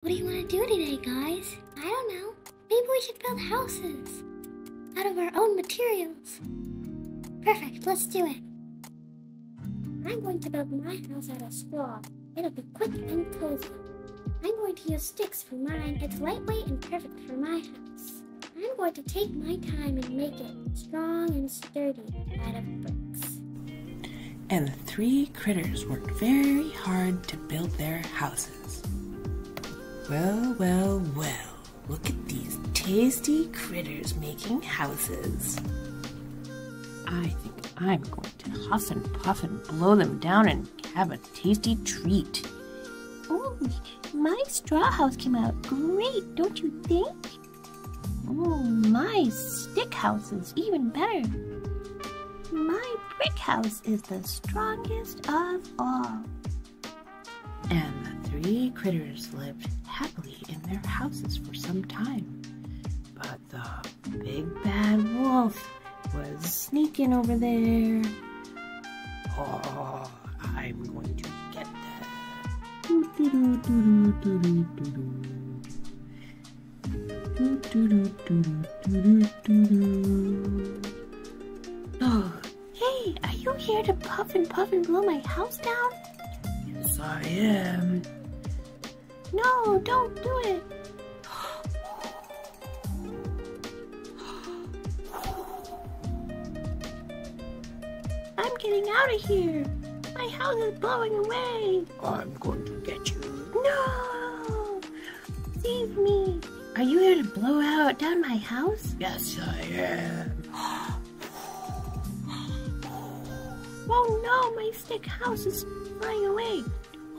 What do you want to do today, guys? I don't know. Maybe we should build houses out of our own materials. Perfect, let's do it. I'm going to build my house out of straw. It'll be quick and cozy. I'm going to use sticks for mine. It's lightweight and perfect for my house. I'm going to take my time and make it strong and sturdy out of bricks. And the three critters worked very hard to build their houses. Well, well, well, look at these tasty critters making houses. I think I'm going to huff and puff and blow them down and have a tasty treat. Oh, my straw house came out great, don't you think? Oh, my stick house is even better. My brick house is the strongest of all. And the three critters lived happily in their houses for some time. But the big bad wolf was sneaking over there. Oh, I'm going to get that. Oh, hey, are you here to puff and blow my house down? Yes, I am. No, don't do it. I'm getting out of here. My house is blowing away. I'm going to get you. No! Save me. Are you here to blow down my house? Yes, I am. Oh no, my stick house is flying away.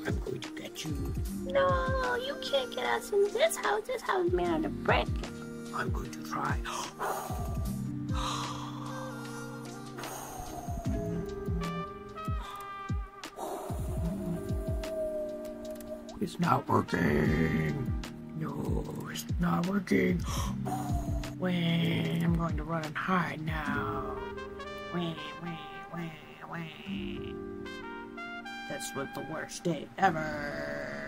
I'm going to get you. No, you can't get us in this house. This house is made out of brick. I'm going to try. It's not working. No, it's not working. When I'm going to run and hide now. Wait. This was the worst day ever.